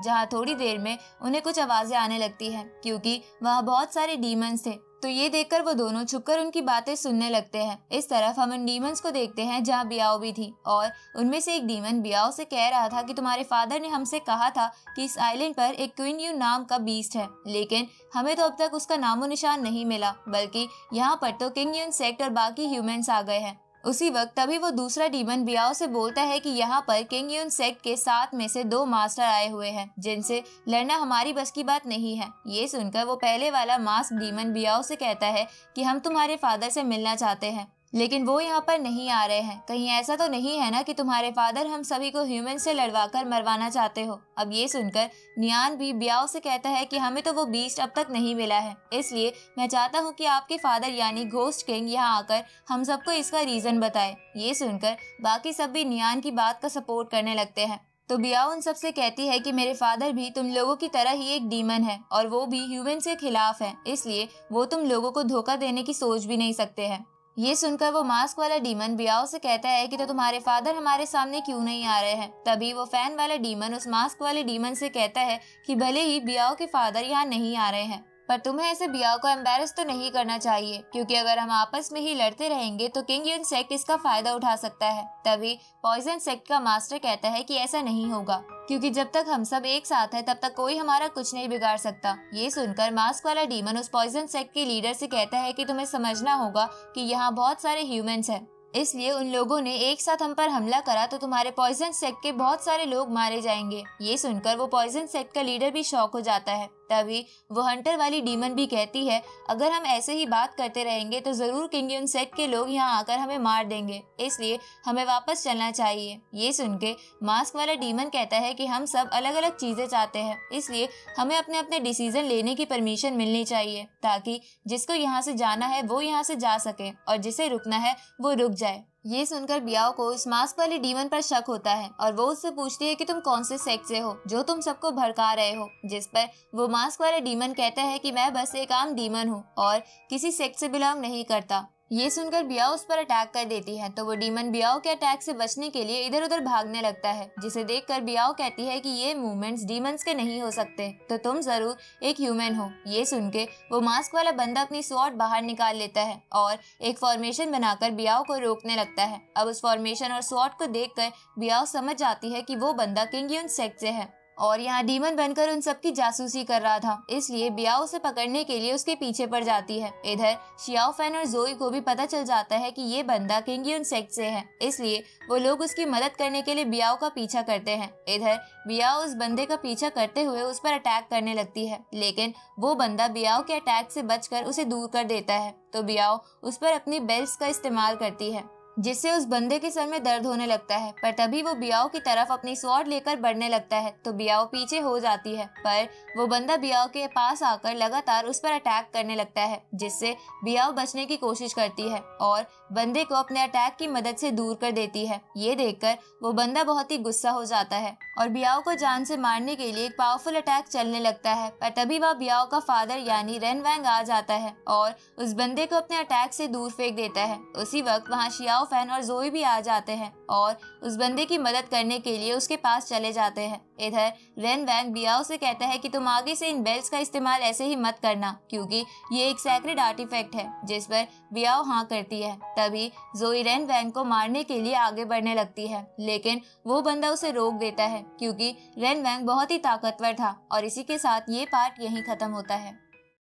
जहाँ थोड़ी देर में उन्हें कुछ आवाजें आने लगती हैं क्योंकि वहाँ बहुत सारे डीमंस थे। तो ये देखकर वो दोनों छुपकर उनकी बातें सुनने लगते हैं। इस तरफ हम उन डीमंस को देखते हैं जहाँ बियाओ भी थी और उनमें से एक डीमन बियाओ से कह रहा था कि तुम्हारे फादर ने हमसे कहा था कि इस आइलैंड पर एक क्वीन यू नाम का बीस्ट है, लेकिन हमें तो अब तक उसका नामो निशान नहीं मिला, बल्कि यहाँ पर तो किंग यून सेक्ट और बाकी ह्यूमंस आ गए हैं। उसी वक्त तभी वो दूसरा डीमन बियाओ से बोलता है कि यहाँ पर किंग यून सेक्ट के 7 में से 2 मास्टर आए हुए हैं जिनसे लड़ना हमारी बस की बात नहीं है। ये सुनकर वो पहले वाला मास्क डीमन बियाओ से कहता है कि हम तुम्हारे फादर से मिलना चाहते हैं, लेकिन वो यहाँ पर नहीं आ रहे हैं। कहीं ऐसा तो नहीं है ना कि तुम्हारे फादर हम सभी को ह्यूमन से लड़वाकर मरवाना चाहते हो। अब ये सुनकर नियान भी बियाओ से कहता है कि हमें तो वो बीस्ट अब तक नहीं मिला है, इसलिए मैं चाहता हूँ कि आपके फादर यानी घोस्ट किंग यहाँ आकर हम सबको इसका रीजन बताए। ये सुनकर बाकी सब भी नियान की बात का सपोर्ट करने लगते हैं। तो बियाओ उन सबसे कहती है कि मेरे फादर भी तुम लोगों की तरह ही एक डीमन है और वो भी ह्यूमन के खिलाफ है, इसलिए वो तुम लोगों को धोखा देने की सोच भी नहीं सकते हैं। ये सुनकर वो मास्क वाला डीमन बियाओ से कहता है कि तो तुम्हारे फादर हमारे सामने क्यों नहीं आ रहे हैं। तभी वो फैन वाला डीमन उस मास्क वाले डीमन से कहता है कि भले ही बियाओ के फादर यहाँ नहीं आ रहे हैं, पर तुम्हें ऐसे बियाओ को एम्बैरस तो नहीं करना चाहिए, क्योंकि अगर हम आपस में ही लड़ते रहेंगे तो किंग यून सेक्ट इसका फायदा उठा सकता है। तभी पॉइजन सेक्ट का मास्टर कहता है कि ऐसा नहीं होगा, क्योंकि जब तक हम सब एक साथ हैं तब तक कोई हमारा कुछ नहीं बिगाड़ सकता। ये सुनकर मास्क वाला डीमन उस पॉइजन सेक्ट के लीडर से कहता है कि तुम्हें समझना होगा कि यहाँ बहुत सारे ह्यूमंस हैं, इसलिए उन लोगों ने एक साथ हम पर हमला करा तो तुम्हारे पॉइजन सेक्ट के बहुत सारे लोग मारे जाएंगे। ये सुनकर वो पॉइजन सेक्ट का लीडर भी शॉक हो जाता है। तभी वो हंटर वाली डीमन भी कहती है अगर हम ऐसे ही बात करते रहेंगे तो जरूर किंग यून सेक्ट के लोग यहाँ आकर हमें मार देंगे, इसलिए हमें वापस चलना चाहिए। ये सुन के मास्क वाला डीमन कहता है कि हम सब अलग अलग चीजें चाहते हैं, इसलिए हमें अपने अपने डिसीजन लेने की परमिशन मिलनी चाहिए ताकि जिसको यहाँ से जाना है वो यहाँ से जा सके और जिसे रुकना है वो रुक जाए। ये सुनकर बियाओ को उस मास्क वाले डीमन पर शक होता है और वो उससे पूछती है कि तुम कौन से सेक्ट से हो जो तुम सबको भड़का रहे हो, जिस पर वो मास्क वाला डीमन कहता है कि मैं बस एक आम डीमन हूँ और किसी सेक्ट से बिलोंग नहीं करता। ये सुनकर बियाओ उस पर अटैक कर देती है, तो वो डीमन बियाओ के अटैक से बचने के लिए इधर उधर भागने लगता है, जिसे देखकर बियाओ कहती है कि ये मूवमेंट्स डीमंस के नहीं हो सकते, तो तुम जरूर एक ह्यूमन हो। ये सुन के वो मास्क वाला बंदा अपनी स्वॉर्ड बाहर निकाल लेता है और एक फॉर्मेशन बनाकर बियाओ को रोकने लगता है। अब उस फॉर्मेशन और स्वॉर्ड को देखकर बियाओ समझ जाती है कि वो बंदा किंग यून सेक्ट से है और यहाँ डीमन बनकर उन सबकी जासूसी कर रहा था, इसलिए बियाओ उसे पकड़ने के लिए उसके पीछे पड़ जाती है। इधर शियाओ फैन और जोई को भी पता चल जाता है कि ये बंदा किंग यून सेक्ट से है, इसलिए वो लोग उसकी मदद करने के लिए बियाओ का पीछा करते हैं। इधर बियाओ उस बंदे का पीछा करते हुए उस पर अटैक करने लगती है, लेकिन वो बंदा बियाओ के अटैक से बचकर उसे दूर कर देता है। तो बियाओ उस पर अपनी बेल्ट्स का इस्तेमाल करती है, जिससे उस बंदे के सर में दर्द होने लगता है, पर तभी वो बियाओ की तरफ अपनी स्वॉर्ड लेकर बढ़ने लगता है, तो बियाओ पीछे हो जाती है, पर वो बंदा बियाओ के पास आकर लगातार उस पर अटैक करने लगता है, जिससे बियाओ बचने की कोशिश करती है और बंदे को अपने अटैक की मदद से दूर कर देती है। ये देखकर वो बंदा बहुत ही गुस्सा हो जाता है और बियाओ को जान से मारने के लिए एक पावरफुल अटैक चलने लगता है, पर तभी वह बियाओ का फादर यानी रेन वैंग आ जाता है और उस बंदे को अपने अटैक से दूर फेंक देता है। उसी वक्त वहाँ शियाओ फैन और जोई भी आ जाते हैं और उस बंदे की मदद करने के लिए उसके पास चले जाते हैं। इधर रेन वैंग बियाओ से कहता है कि तुम आगे से इन बेल्ट्स का इस्तेमाल ऐसे ही मत करना, क्योंकि ये एक सैक्रेड आर्टिफैक्ट है, जिस पर बियाओ हाँ करती है। तभी जोई रेन वैंग को मारने के लिए आगे बढ़ने लगती है, लेकिन वो बंदा उसे रोक देता है, क्योंकि रेन वैंग बहुत ही ताकतवर था। और इसी के साथ ये पार्ट यहीं खत्म होता है।